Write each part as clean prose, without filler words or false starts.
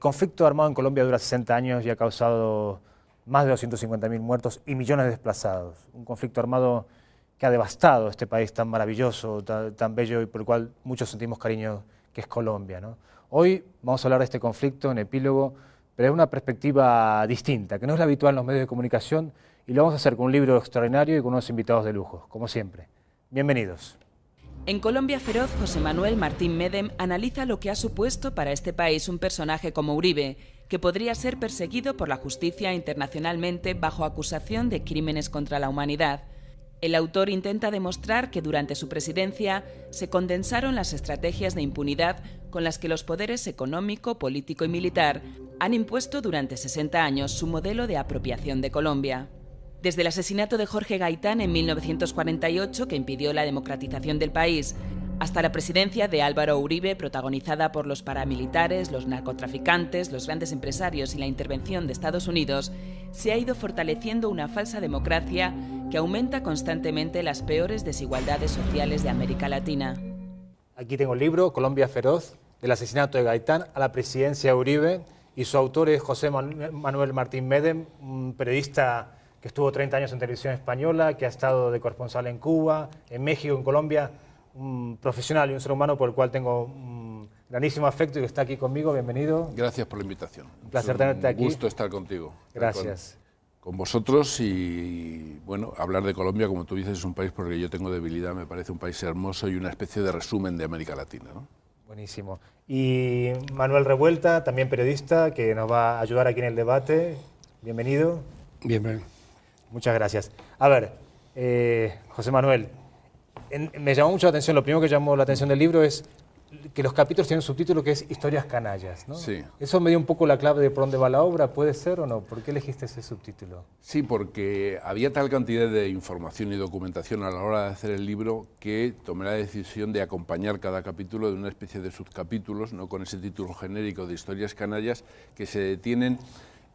conflicto armado en Colombia dura 60 años y ha causado más de 250.000 muertos y millones de desplazados. Un conflicto armado que ha devastado este país tan maravilloso, tan bello y por el cual muchos sentimos cariño, que es Colombia, ¿no? Hoy vamos a hablar de este conflicto en Epílogo, pero es una perspectiva distinta, que no es la habitual en los medios de comunicación, y lo vamos a hacer con un libro extraordinario y con unos invitados de lujo, como siempre. Bienvenidos. En Colombia Feroz, José Manuel Martín Medem analiza lo que ha supuesto para este país un personaje como Uribe, que podría ser perseguido por la justicia internacionalmente bajo acusación de crímenes contra la humanidad. El autor intenta demostrar que durante su presidencia se condensaron las estrategias de impunidad con las que los poderes económico, político y militar han impuesto durante 60 años su modelo de apropiación de Colombia. Desde el asesinato de Jorge Gaitán en 1948, que impidió la democratización del país, hasta la presidencia de Álvaro Uribe, protagonizada por los paramilitares, los narcotraficantes, los grandes empresarios y la intervención de Estados Unidos, se ha ido fortaleciendo una falsa democracia que aumenta constantemente las peores desigualdades sociales de América Latina. Aquí tengo el libro, Colombia Feroz, del asesinato de Gaitán a la presidencia de Uribe, y su autor es José Manuel Martín Medem, un periodista que estuvo 30 años en televisión española, que ha estado de corresponsal en Cuba, en México, en Colombia, un profesional y un ser humano por el cual tengo un grandísimo afecto y que está aquí conmigo. Bienvenido. Gracias por la invitación. Un placer tenerte aquí. Un gusto estar contigo. Gracias. Con vosotros y, bueno, hablar de Colombia, como tú dices, es un país por el que yo tengo debilidad, me parece un país hermoso y una especie de resumen de América Latina, ¿no? Buenísimo. Y Manuel Revuelta, también periodista, que nos va a ayudar aquí en el debate. Bienvenido. Bienvenido. Muchas gracias. A ver, José Manuel, me llamó mucho la atención, lo primero que llamó la atención del libro es que los capítulos tienen un subtítulo que es Historias canallas, ¿no? Sí. Eso me dio un poco la clave de por dónde va la obra, ¿puede ser o no? ¿Por qué elegiste ese subtítulo? Sí, porque había tal cantidad de información y documentación a la hora de hacer el libro que tomé la decisión de acompañar cada capítulo de una especie de subcapítulos, ¿no? Con ese título genérico de Historias canallas que se detienen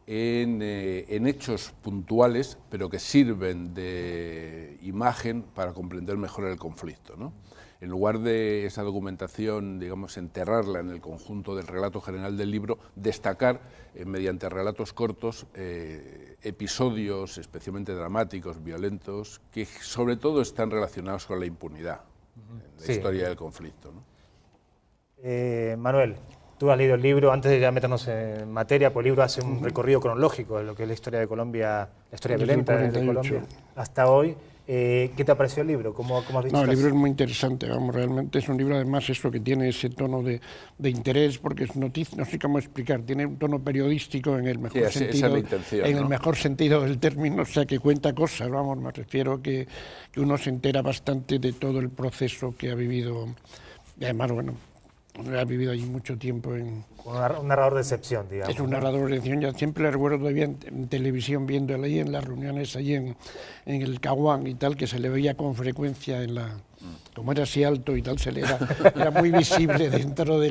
en hechos puntuales, pero que sirven de imagen para comprender mejor el conflicto, ¿no? En lugar de esa documentación, digamos, enterrarla en el conjunto del relato general del libro, destacar, mediante relatos cortos, episodios especialmente dramáticos, violentos, que sobre todo están relacionados con la impunidad en la historia del conflicto, ¿no? Manuel, tú has leído el libro, antes de ya meternos en materia, pues el libro hace un recorrido cronológico de lo que es la historia de Colombia, la historia violenta de Colombia hasta hoy. ¿Qué te ha parecido el libro? ¿Cómo has visto? No, el libro es muy interesante, vamos, realmente es un libro además eso que tiene ese tono de interés, porque es noticia, no sé cómo explicar, tiene un tono periodístico en el mejor sentido, esa es la intención, en ¿no? el mejor sentido del término, o sea que cuenta cosas, vamos, me refiero que uno se entera bastante de todo el proceso que ha vivido, y además, bueno, ha vivido allí mucho tiempo en... Un narrador de excepción, digamos. Es un narrador de excepción, yo siempre le recuerdo todavía en televisión viéndole ahí en las reuniones allí en el Caguán y tal, que se le veía con frecuencia en la... Como era así alto y tal, se le era muy visible dentro de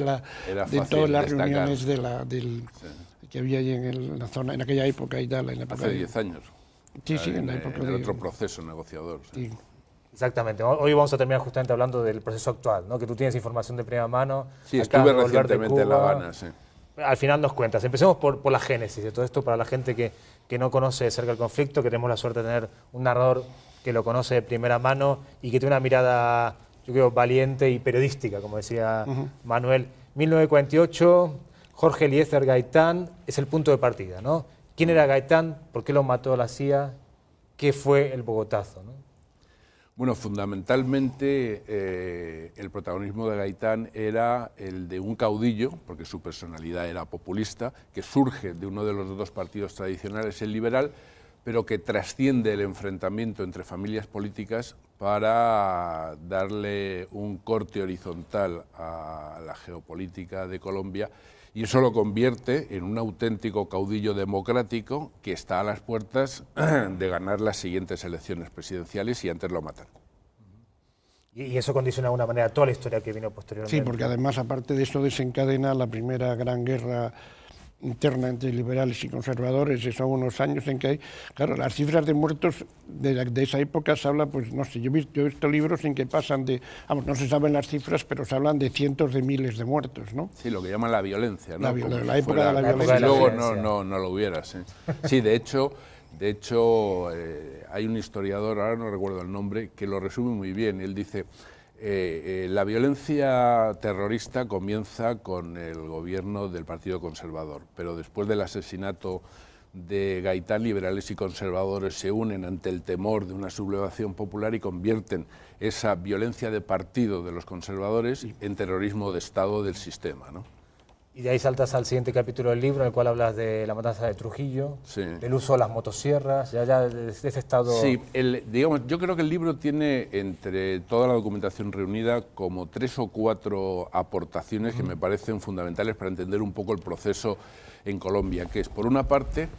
todas las reuniones que había allí en la zona, en aquella época y tal. En la época Hace 10 años. Sí, sí, en la época de otro proceso negociador. Sí. Exactamente. Hoy vamos a terminar justamente hablando del proceso actual, ¿no? Que tú tienes información de primera mano. Sí, estuve recientemente en La Habana, sí. Al final nos cuentas. Empecemos por la génesis de todo esto para la gente que no conoce de cerca el conflicto, que tenemos la suerte de tener un narrador que lo conoce de primera mano y que tiene una mirada, yo creo, valiente y periodística, como decía Manuel. 1948, Jorge Eliezer Gaitán es el punto de partida, ¿no? ¿Quién era Gaitán? ¿Por qué lo mató la CIA? ¿Qué fue el Bogotazo, ¿no? Bueno, fundamentalmente el protagonismo de Gaitán era el de un caudillo, porque su personalidad era populista, que surge de uno de los dos partidos tradicionales, el liberal, pero que trasciende el enfrentamiento entre familias políticas para darle un corte horizontal a la geopolítica de Colombia, y eso lo convierte en un auténtico caudillo democrático que está a las puertas de ganar las siguientes elecciones presidenciales y antes lo matan. Y eso condiciona de alguna manera toda la historia que vino posteriormente. Sí, porque además, aparte de eso, desencadena la primera gran guerra interna entre liberales y conservadores, y son unos años en que hay, claro, las cifras de muertos de esa época se habla, pues no sé, yo he visto libros en que pasan de, vamos, no se saben las cifras, pero se hablan de cientos de miles de muertos, ¿no? Sí, lo que llaman la violencia, ¿no? La época de la violencia. Si luego no lo hubieras. Sí, de hecho, hay un historiador, ahora no recuerdo el nombre, que lo resume muy bien. Él dice, la violencia terrorista comienza con el gobierno del Partido Conservador, pero después del asesinato de Gaitán, liberales y conservadores se unen ante el temor de una sublevación popular y convierten esa violencia de partido de los conservadores en terrorismo de Estado del sistema, ¿no? Y de ahí saltas al siguiente capítulo del libro, en el cual hablas de la matanza de Trujillo, sí, del uso de las motosierras, ya de ese estado... Sí, digamos, yo creo que el libro tiene, entre toda la documentación reunida, como 3 o 4 aportaciones que me parecen fundamentales para entender un poco el proceso en Colombia, que es, por una parte,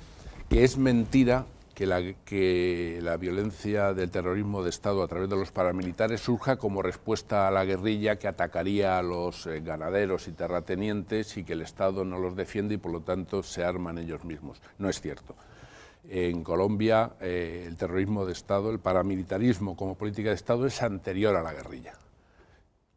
que es mentira que la violencia del terrorismo de Estado a través de los paramilitares surja como respuesta a la guerrilla que atacaría a los ganaderos y terratenientes y que el Estado no los defiende y por lo tanto se arman ellos mismos. No es cierto. En Colombia el terrorismo de Estado, el paramilitarismo como política de Estado es anterior a la guerrilla.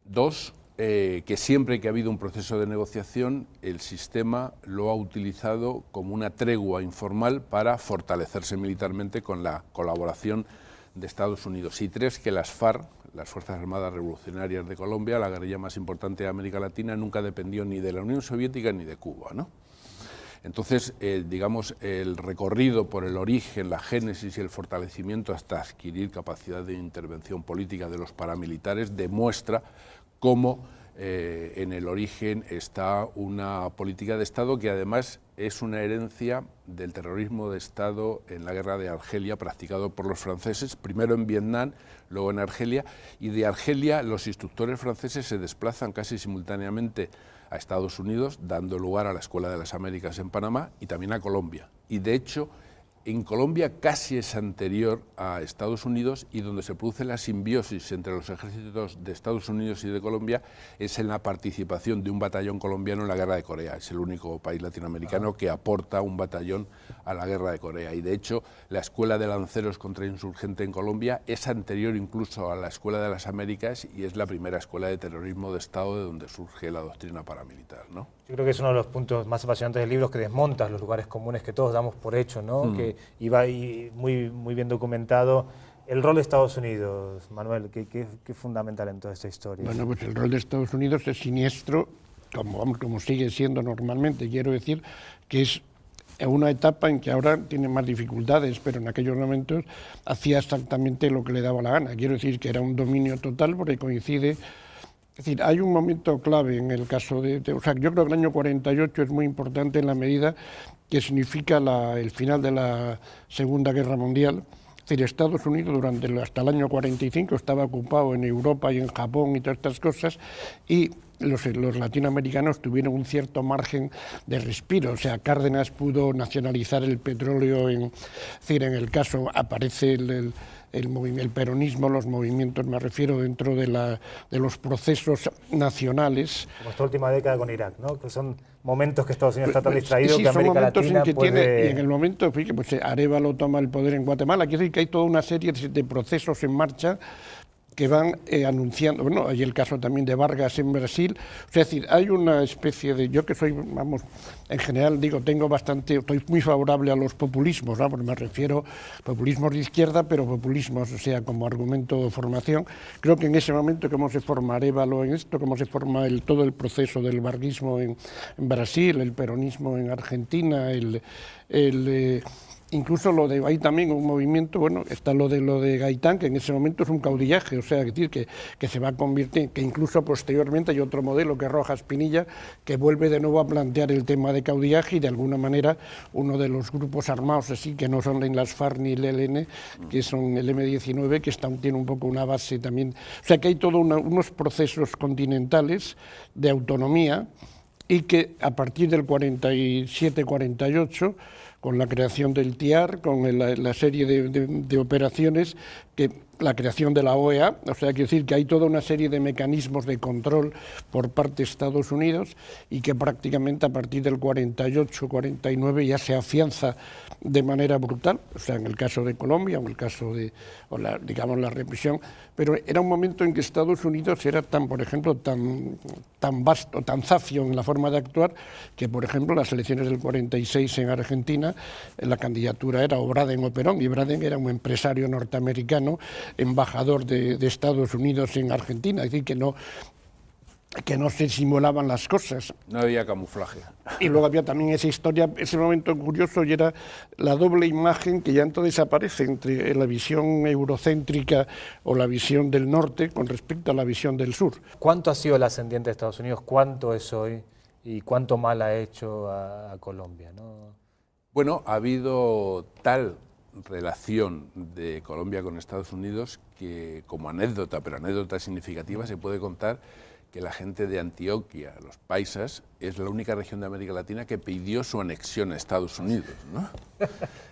2, que siempre que ha habido un proceso de negociación, el sistema lo ha utilizado como una tregua informal para fortalecerse militarmente con la colaboración de Estados Unidos. Y 3, que las FARC, las Fuerzas Armadas Revolucionarias de Colombia, la guerrilla más importante de América Latina, nunca dependió ni de la Unión Soviética ni de Cuba, ¿no? Entonces, digamos, el recorrido por el origen, la génesis y el fortalecimiento hasta adquirir capacidad de intervención política de los paramilitares demuestra cómo en el origen está una política de Estado que además es una herencia del terrorismo de Estado en la guerra de Argelia practicado por los franceses, primero en Vietnam, luego en Argelia, y de Argelia los instructores franceses se desplazan casi simultáneamente a Estados Unidos, dando lugar a la Escuela de las Américas en Panamá y también a Colombia. Y de hecho, en Colombia casi es anterior a Estados Unidos y donde se produce la simbiosis entre los ejércitos de Estados Unidos y de Colombia es en la participación de un batallón colombiano en la guerra de Corea. Es el único país latinoamericano que aporta un batallón a la guerra de Corea. Y de hecho, la Escuela de Lanceros Contrainsurgente en Colombia es anterior incluso a la Escuela de las Américas y es la primera escuela de terrorismo de Estado de donde surge la doctrina paramilitar, ¿no? Yo creo que es uno de los puntos más apasionantes del libro, que desmontas los lugares comunes que todos damos por hecho, ¿no? Que iba ahí muy bien documentado. El rol de Estados Unidos, Manuel, ¿qué es fundamental en toda esta historia? Bueno, pues el rol de Estados Unidos es siniestro, como sigue siendo normalmente. Quiero decir que es una etapa en que ahora tiene más dificultades, pero en aquellos momentos hacía exactamente lo que le daba la gana. Quiero decir que era un dominio total porque coincide... Es decir, hay un momento clave en el caso o sea, yo creo que el año 48 es muy importante en la medida que significa el final de la Segunda Guerra Mundial. Es decir, Estados Unidos hasta el año 45 estaba ocupado en Europa y en Japón y todas estas cosas, y los latinoamericanos tuvieron un cierto margen de respiro. O sea, Cárdenas pudo nacionalizar el petróleo, es decir, en el caso aparece el peronismo, los movimientos, me refiero, dentro de los procesos nacionales. Como esta última década con Irak, ¿no? Que son momentos que Estados Unidos está tan distraído sí, que América Latina puede... Y en el momento, pues Arévalo toma el poder en Guatemala. Quiere decir que hay toda una serie de procesos en marcha que van anunciando, bueno, hay el caso también de Vargas en Brasil, o sea, es decir, hay una especie de, yo que soy, vamos, en general digo, estoy muy favorable a los populismos, ¿no? Porque me refiero a populismos de izquierda, pero populismos, o sea, como argumento de formación. Creo que en ese momento, cómo se forma Arévalo en esto, cómo se forma todo el proceso del varguismo en Brasil, el peronismo en Argentina, incluso hay también un movimiento, bueno, está lo de Gaitán, que en ese momento es un caudillaje, o sea, es decir, que se va a convertir, que incluso posteriormente hay otro modelo que es Rojas Pinilla, que vuelve de nuevo a plantear el tema de caudillaje y de alguna manera uno de los grupos armados así, que no son las FARC ni el ELN, que son el M-19, que tiene un poco una base también, o sea, que hay todos unos procesos continentales de autonomía y que a partir del 47-48, con la creación del TIAR, con la serie de operaciones que la creación de la OEA, o sea, quiero decir que hay toda una serie de mecanismos de control por parte de Estados Unidos y que prácticamente a partir del 48-49 ya se afianza de manera brutal, o sea, en el caso de Colombia, en el caso de, digamos, la represión, pero era un momento en que Estados Unidos era tan, por ejemplo, tan vasto, tan zafio en la forma de actuar, que, por ejemplo, las elecciones del 46 en Argentina, la candidatura era o Braden o Perón, y Braden era un empresario norteamericano, embajador de Estados Unidos en Argentina, es decir, que no se simulaban las cosas. No había camuflaje. Y luego había también esa historia, ese momento curioso, y era la doble imagen que ya entonces aparece entre la visión eurocéntrica o la visión del norte con respecto a la visión del sur. ¿Cuánto ha sido el ascendiente de Estados Unidos? ¿Cuánto es hoy? ¿Y cuánto mal ha hecho a Colombia, ¿no? Bueno, ha habido tal relación de Colombia con Estados Unidos que, como anécdota, pero anécdota significativa, se puede contar que la gente de Antioquia, los paisas, es la única región de América Latina que pidió su anexión a Estados Unidos, ¿no?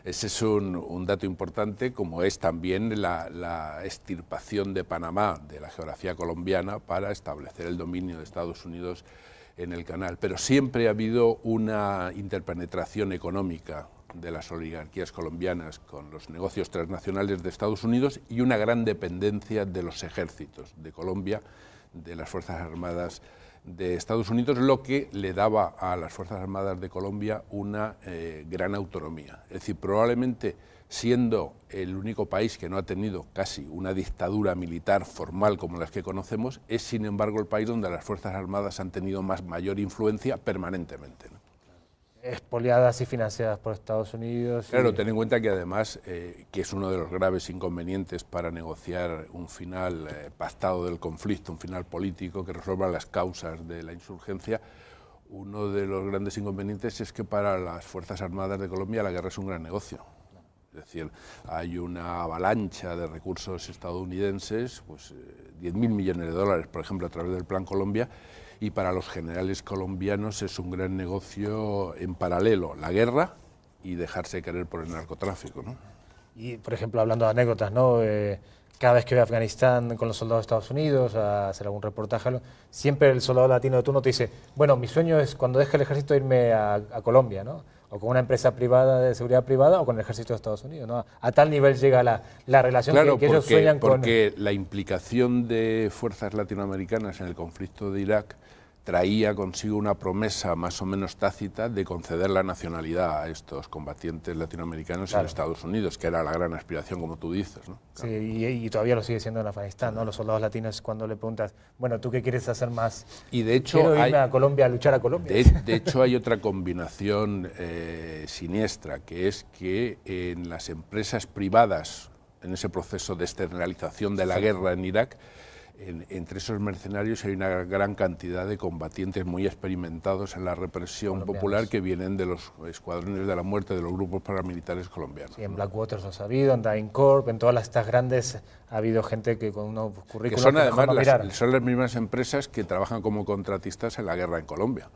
Ese es un dato importante, como es también la extirpación de Panamá de la geografía colombiana para establecer el dominio de Estados Unidos en el canal. Pero siempre ha habido una interpenetración económica de las oligarquías colombianas con los negocios transnacionales de Estados Unidos y una gran dependencia de los ejércitos de Colombia, de las Fuerzas Armadas de Estados Unidos, lo que le daba a las Fuerzas Armadas de Colombia una gran autonomía. Es decir, probablemente siendo el único país que no ha tenido casi una dictadura militar formal como las que conocemos, es sin embargo el país donde las Fuerzas Armadas han tenido mayor influencia permanentemente, ¿no? Expoliadas y financiadas por Estados Unidos. Claro, ten en cuenta que además, que es uno de los graves inconvenientes para negociar un final pactado del conflicto, un final político que resuelva las causas de la insurgencia, uno de los grandes inconvenientes es que para las Fuerzas Armadas de Colombia la guerra es un gran negocio. Es decir, hay una avalancha de recursos estadounidenses, pues 10.000 millones de dólares, por ejemplo, a través del Plan Colombia, y para los generales colombianos es un gran negocio en paralelo, la guerra y dejarse querer por el narcotráfico, ¿no? Y, por ejemplo, hablando de anécdotas, ¿no? Cada vez que voy a Afganistán con los soldados de Estados Unidos a hacer algún reportaje, siempre el soldado latino de turno te dice, bueno, mi sueño es cuando deje el ejército irme a Colombia, ¿no? O con una empresa privada de seguridad privada o con el ejército de Estados Unidos, ¿no? A tal nivel llega la relación, claro, que ellos sueñan con... Porque la implicación de fuerzas latinoamericanas en el conflicto de Irak traía consigo una promesa más o menos tácita de conceder la nacionalidad a estos combatientes latinoamericanos, claro, en Estados Unidos, que era la gran aspiración, como tú dices, ¿no? Claro. Sí, y todavía lo sigue siendo en Afganistán, ¿no? Los soldados latinos, cuando le preguntas, bueno, ¿tú qué quieres hacer más? Y de hecho, quiero irme a Colombia a luchar a Colombia. De hecho, hay otra combinación siniestra, que es que en las empresas privadas, en ese proceso de externalización de la guerra en Irak, entre esos mercenarios hay una gran cantidad de combatientes muy experimentados en la represión popular que vienen de los escuadrones de la muerte, de los grupos paramilitares colombianos. Sí, en Blackwater lo ha habido, en Dying Corp, en todas estas grandes ha habido gente que con unos currículos... Que son además son las mismas empresas que trabajan como contratistas en la guerra en Colombia.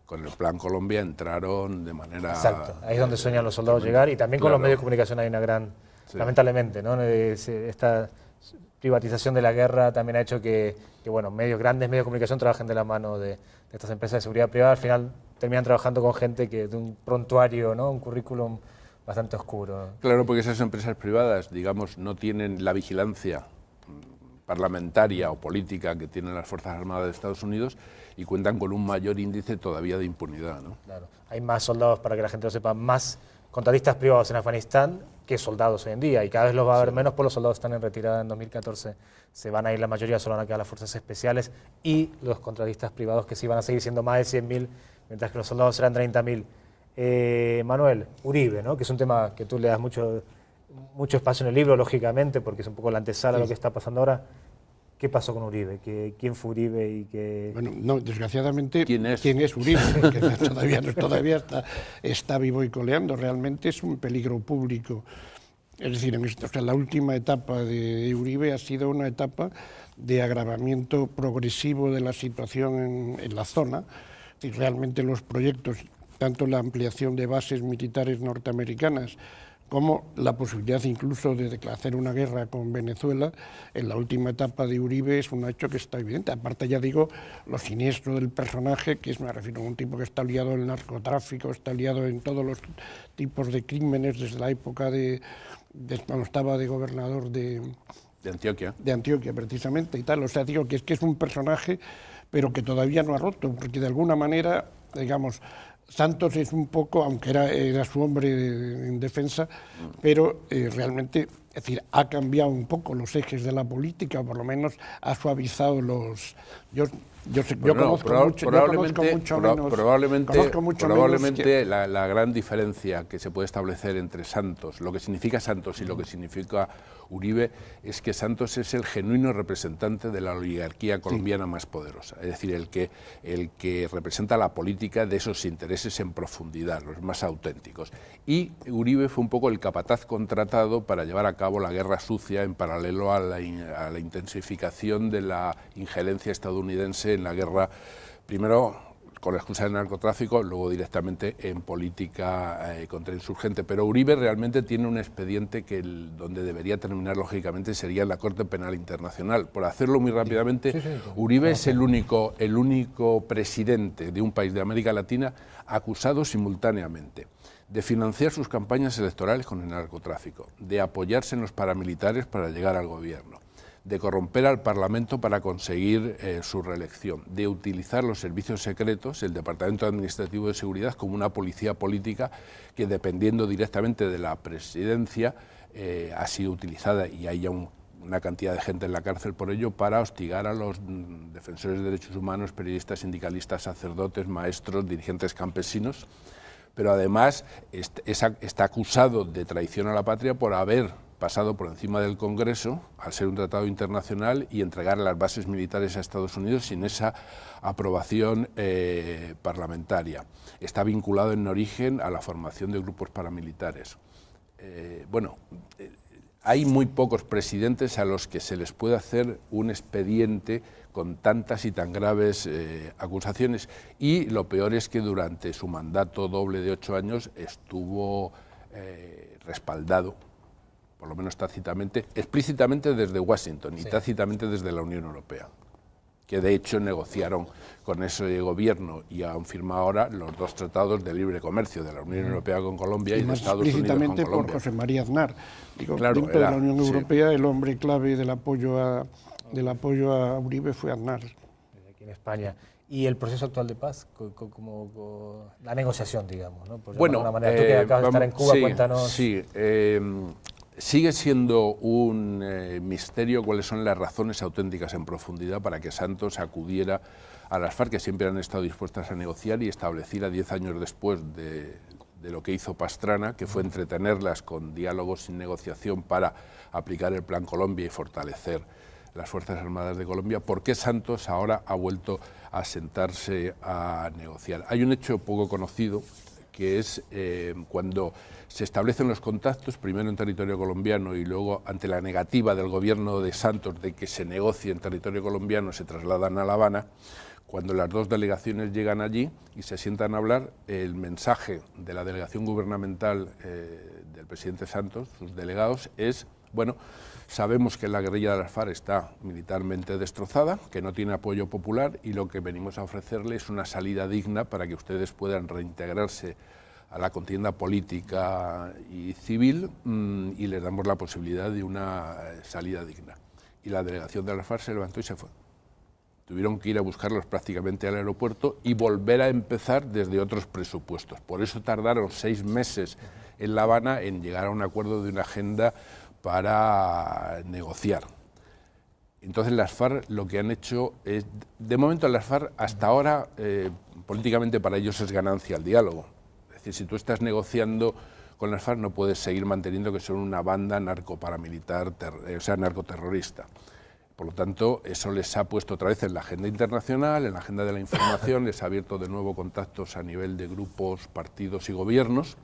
Con el Plan Colombia entraron de manera... Exacto, ahí es donde sueñan los soldados llegar, y también con los medios de comunicación hay una gran... Sí. Lamentablemente, ¿no? Esta privatización de la guerra también ha hecho que bueno, grandes medios de comunicación trabajen de la mano de estas empresas de seguridad privada. Al final terminan trabajando con gente que de un prontuario, ¿no? Un currículum bastante oscuro. Claro, porque esas empresas privadas, digamos, no tienen la vigilancia parlamentaria o política que tienen las Fuerzas Armadas de Estados Unidos y cuentan con un mayor índice todavía de impunidad, ¿no? Claro. Hay más soldados, para que la gente lo sepa, más contratistas privados en Afganistán que soldados hoy en día, y cada vez los va a haber menos, pues los soldados están en retirada. En 2014 se van a ir la mayoría, solo van a quedar las fuerzas especiales y los contratistas privados, que sí van a seguir siendo más de 100.000, mientras que los soldados serán 30.000. Manuel, Uribe, ¿no? Que es un tema que tú le das mucho espacio en el libro, lógicamente, porque es un poco la antesala de lo que está pasando ahora. ¿Qué pasó con Uribe? ¿Quién fue Uribe? Y qué... Bueno, no, desgraciadamente, ¿quién es Uribe? Que todavía está vivo y coleando. Realmente es un peligro público. Es decir, la última etapa de Uribe ha sido una etapa de agravamiento progresivo de la situación en la zona. Y realmente los proyectos, tanto la ampliación de bases militares norteamericanas como la posibilidad incluso de hacer una guerra con Venezuela en la última etapa de Uribe es un hecho que está evidente. Aparte, ya digo, lo siniestro del personaje, que es, me refiero a un tipo que está liado en el narcotráfico, está liado en todos los tipos de crímenes desde la época de cuando estaba de gobernador de Antioquia. De Antioquia, precisamente, y tal. O sea, digo que es un personaje, pero que todavía no ha roto, porque de alguna manera, digamos, Santos es un poco, aunque era su hombre en defensa, pero realmente, es decir, ha cambiado un poco los ejes de la política, o por lo menos ha suavizado los... Yo conozco Probablemente la gran diferencia que se puede establecer entre Santos, lo que significa Santos y lo que significa Uribe, es que Santos es el genuino representante de la oligarquía colombiana más poderosa, es decir, el que representa la política de esos intereses en profundidad, los más auténticos. Y Uribe fue un poco el capataz contratado para llevar a cabo la guerra sucia en paralelo a la intensificación de la injerencia estadounidense en la guerra, primero con la excusa del narcotráfico, luego directamente en política contrainsurgente. Pero Uribe realmente tiene un expediente que donde debería terminar lógicamente sería en la Corte Penal Internacional. Por hacerlo muy rápidamente, Uribe es el único presidente de un país de América Latina acusado simultáneamente de financiar sus campañas electorales con el narcotráfico, de apoyarse en los paramilitares para llegar al gobierno, de corromper al Parlamento para conseguir su reelección, de utilizar los servicios secretos, el Departamento Administrativo de Seguridad, como una policía política que, dependiendo directamente de la presidencia, ha sido utilizada, y hay ya una cantidad de gente en la cárcel por ello, para hostigar a los defensores de derechos humanos, periodistas, sindicalistas, sacerdotes, maestros, dirigentes campesinos. Pero además está acusado de traición a la patria por haber pasado por encima del Congreso, al ser un tratado internacional, y entregar las bases militares a Estados Unidos sin esa aprobación parlamentaria. Está vinculado en origen a la formación de grupos paramilitares. Hay muy pocos presidentes a los que se les puede hacer un expediente con tantas y tan graves acusaciones, y lo peor es que durante su mandato doble de 8 años estuvo respaldado, por lo menos tácitamente, explícitamente desde Washington y tácitamente desde la Unión Europea, que de hecho negociaron con ese gobierno y han firmado ahora los 2 tratados de libre comercio de la Unión Europea con Colombia y de Estados Unidos con Colombia. Explícitamente por José María Aznar. Digo, claro, dentro de la Unión Europea el hombre clave del apoyo a Uribe fue Aznar. Aquí en España. ¿Y el proceso actual de paz? Como la negociación, digamos, ¿no? Por bueno, de alguna manera, tú que acabas de estar en Cuba, cuéntanos. Sí, sigue siendo un misterio cuáles son las razones auténticas en profundidad para que Santos acudiera a las FARC, que siempre han estado dispuestas a negociar, y establecida 10 años después de lo que hizo Pastrana, que fue entretenerlas con diálogos sin negociación para aplicar el Plan Colombia y fortalecer las Fuerzas Armadas de Colombia. ¿Por qué Santos ahora ha vuelto a sentarse a negociar? Hay un hecho poco conocido, que es cuando se establecen los contactos, primero en territorio colombiano y luego, ante la negativa del gobierno de Santos de que se negocie en territorio colombiano, se trasladan a La Habana. Cuando las 2 delegaciones llegan allí y se sientan a hablar, el mensaje de la delegación gubernamental del presidente Santos, sus delegados, es, bueno, sabemos que la guerrilla de las FARC está militarmente destrozada, que no tiene apoyo popular, y lo que venimos a ofrecerle es una salida digna para que ustedes puedan reintegrarse a la contienda política y civil, y les damos la posibilidad de una salida digna. Y la delegación de las FARC se levantó y se fue. Tuvieron que ir a buscarlos prácticamente al aeropuerto y volver a empezar desde otros presupuestos. Por eso tardaron 6 meses en La Habana en llegar a un acuerdo de una agenda para negociar. Entonces las FARC lo que han hecho es, de momento las FARC hasta ahora, políticamente para ellos es ganancia el diálogo. Es decir, si tú estás negociando con las FARC no puedes seguir manteniendo que son una banda narcoparamilitar, narcoterrorista. Por lo tanto, eso les ha puesto otra vez en la agenda internacional, en la agenda de la información, les ha abierto de nuevo contactos a nivel de grupos, partidos y gobiernos.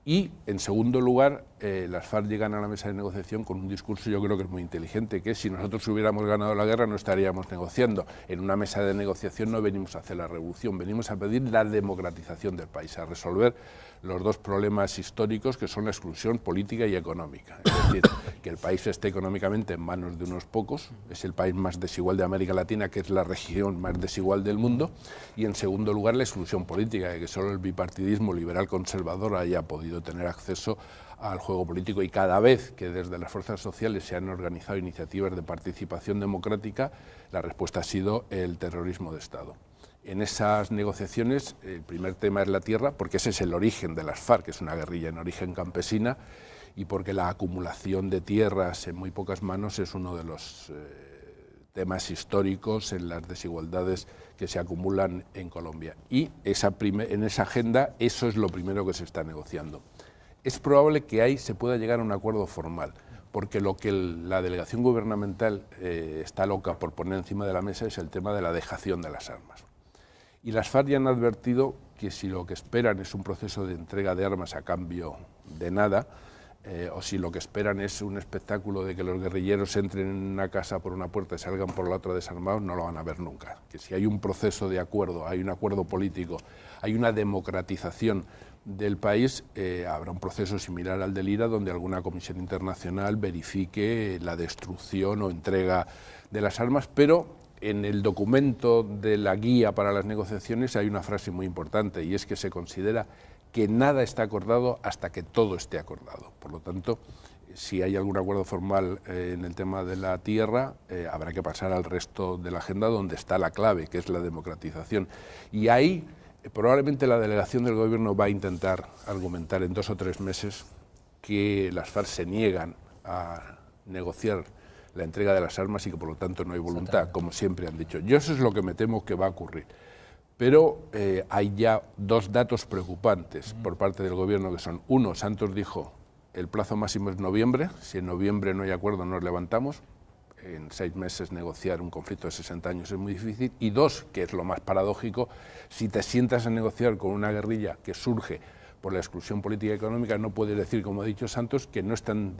Y, en segundo lugar, las FARC llegan a la mesa de negociación con un discurso, yo creo que es muy inteligente, que si nosotros hubiéramos ganado la guerra no estaríamos negociando. En una mesa de negociación no venimos a hacer la revolución, venimos a pedir la democratización del país, a resolver los dos problemas históricos que son la exclusión política y económica. Es decir, que el país esté económicamente en manos de unos pocos, es el país más desigual de América Latina, que es la región más desigual del mundo, y en segundo lugar la exclusión política, de que solo el bipartidismo liberal conservador haya podido tener acceso al juego político, y cada vez que desde las fuerzas sociales se han organizado iniciativas de participación democrática, la respuesta ha sido el terrorismo de Estado. En esas negociaciones el primer tema es la tierra, porque ese es el origen de las FARC, que es una guerrilla en origen campesina, y porque la acumulación de tierras en muy pocas manos es uno de los temas históricos en las desigualdades que se acumulan en Colombia. Y en esa agenda eso es lo primero que se está negociando. Es probable que ahí se pueda llegar a un acuerdo formal, porque lo que la delegación gubernamental está loca por poner encima de la mesa es el tema de la dejación de las armas. Y las FARC ya han advertido que si lo que esperan es un proceso de entrega de armas a cambio de nada, o si lo que esperan es un espectáculo de que los guerrilleros entren en una casa por una puerta y salgan por la otra desarmados, no lo van a ver nunca. Que si hay un proceso de acuerdo, hay un acuerdo político, hay una democratización del país, habrá un proceso similar al del IRA, donde alguna comisión internacional verifique la destrucción o entrega de las armas, pero en el documento de la guía para las negociaciones hay una frase muy importante, y es que se considera que nada está acordado hasta que todo esté acordado. Por lo tanto, si hay algún acuerdo formal en el tema de la tierra, habrá que pasar al resto de la agenda, donde está la clave, que es la democratización. Y ahí probablemente la delegación del Gobierno va a intentar argumentar en 2 o 3 meses que las FARC se niegan a negociar la entrega de las armas y que por lo tanto no hay voluntad, como siempre han dicho. Yo eso es lo que me temo que va a ocurrir. Pero hay ya 2 datos preocupantes por parte del Gobierno, que son: uno, Santos dijo, el plazo máximo es noviembre, si en noviembre no hay acuerdo nos levantamos. En 6 meses negociar un conflicto de 60 años es muy difícil. Y 2, que es lo más paradójico, si te sientas a negociar con una guerrilla que surge por la exclusión política y económica, no puedes decir, como ha dicho Santos, que no están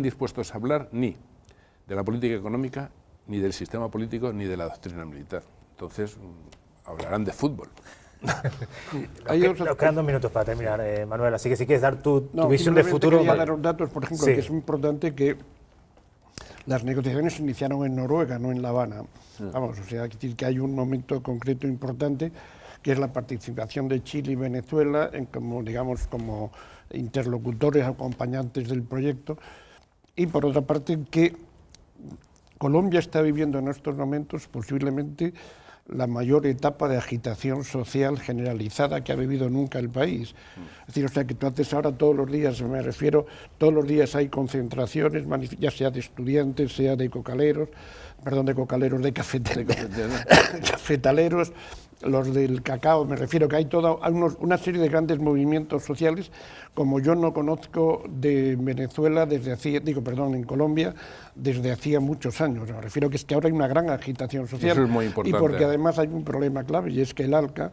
dispuestos a hablar ni de la política económica, ni del sistema político, ni de la doctrina militar. Entonces, hablarán de fútbol. Nos quedan 2 minutos para terminar, Manuel, así que si quieres dar tu visión de futuro. Quería dar datos, por ejemplo, que es importante que las negociaciones se iniciaron en Noruega, no en La Habana. Vamos, o sea, decir que hay un momento concreto importante, que es la participación de Chile y Venezuela como interlocutores, acompañantes del proyecto. Y por otra parte, que Colombia está viviendo en estos momentos posiblemente la mayor etapa de agitación social generalizada que ha vivido nunca el país. Es decir, o sea, que tú haces ahora todos los días, me refiero, todos los días hay concentraciones, ya sea de estudiantes, sea de de cafetaleros, los del cacao, me refiero que hay una serie de grandes movimientos sociales como yo no conozco de Venezuela en Colombia desde hacía muchos años. Me refiero que es que ahora hay una gran agitación social. Eso es muy importante. Y porque además hay un problema clave, y es que el ALCA,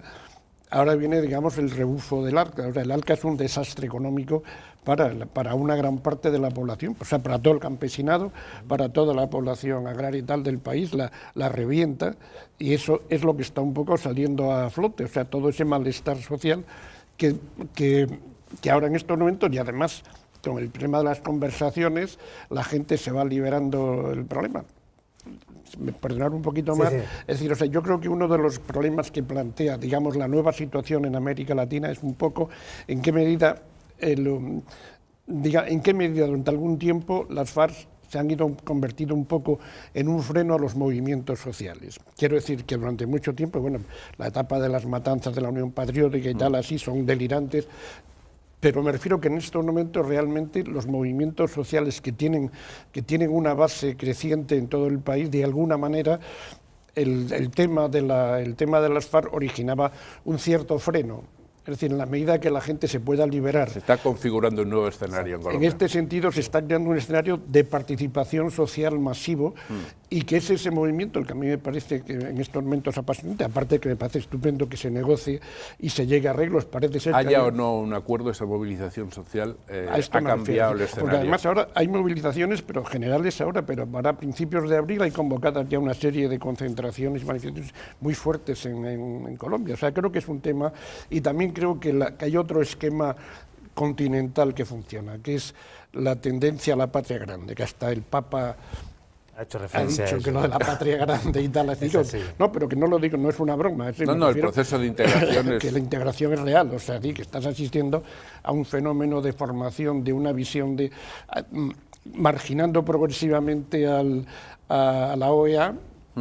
ahora viene, digamos, el rebufo del ALCA. O sea, el ALCA es un desastre económico para una gran parte de la población, o sea, para todo el campesinado, para toda la población agraria y tal del país, la revienta, y eso es lo que está un poco saliendo a flote, o sea, todo ese malestar social que ahora en estos momentos, y además con el tema de las conversaciones, la gente se va liberando del problema. Perdonar un poquito más, sí. Es decir, o sea, yo creo que uno de los problemas que plantea, digamos, la nueva situación en América Latina es un poco en qué medida durante algún tiempo las FARC se han convertido un poco en un freno a los movimientos sociales. Quiero decir que durante mucho tiempo, bueno, la etapa de las matanzas de la Unión Patriótica y tal, así, son delirantes, pero me refiero que en estos momentos realmente los movimientos sociales que tienen una base creciente en todo el país, de alguna manera el tema de las FARC originaba un cierto freno. Es decir, en la medida que la gente se pueda liberar. Se está configurando un nuevo escenario en Colombia. En este sentido se está creando un escenario de participación social masivo y que es ese movimiento el que a mí me parece que en estos momentos apasionante, aparte que me parece estupendo que se negocie y se llegue a arreglos, parece ser haya que o no un acuerdo, esa movilización social ha cambiado el escenario. Porque además ahora hay movilizaciones, pero generales ahora, pero para principios de abril hay convocadas ya una serie de concentraciones y manifestaciones muy fuertes en Colombia. O sea, creo que es un tema, y también creo que hay otro esquema continental que funciona, que es la tendencia a la patria grande, que hasta el Papa ha hecho referencia dicho a ello. que lo de la patria grande y tal, no, pero que no lo digo, no es una broma. No, el proceso de integración es... Que la integración es real, o sea, que estás asistiendo a un fenómeno de formación, de una visión de... marginando progresivamente a la OEA.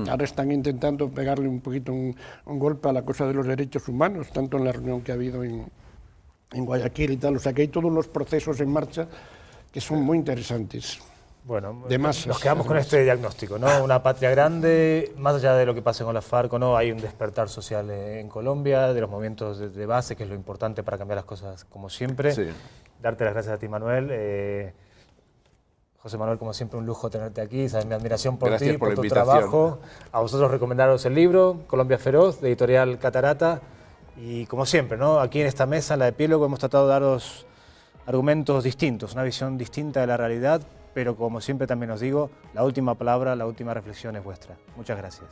Ahora están intentando pegarle un poquito un golpe a la cosa de los derechos humanos, tanto en la reunión que ha habido en Guayaquil y tal, o sea que hay todos los procesos en marcha que son muy interesantes. Bueno, nos quedamos con este diagnóstico, ¿no? Una patria grande, más allá de lo que pase con la FARC o no, hay un despertar social en Colombia, de los movimientos de base, que es lo importante para cambiar las cosas como siempre. Sí. Darte las gracias a ti, Manuel. José Manuel, como siempre, un lujo tenerte aquí, sabes mi admiración por Gracias ti, por tu invitación. trabajo. A vosotros recomendaros el libro, Colombia Feroz, de Editorial Catarata. Y como siempre, ¿no? Aquí en esta mesa, en la de Epílogo, hemos tratado de daros argumentos distintos, una visión distinta de la realidad, pero como siempre también os digo, la última palabra, la última reflexión es vuestra. Muchas gracias.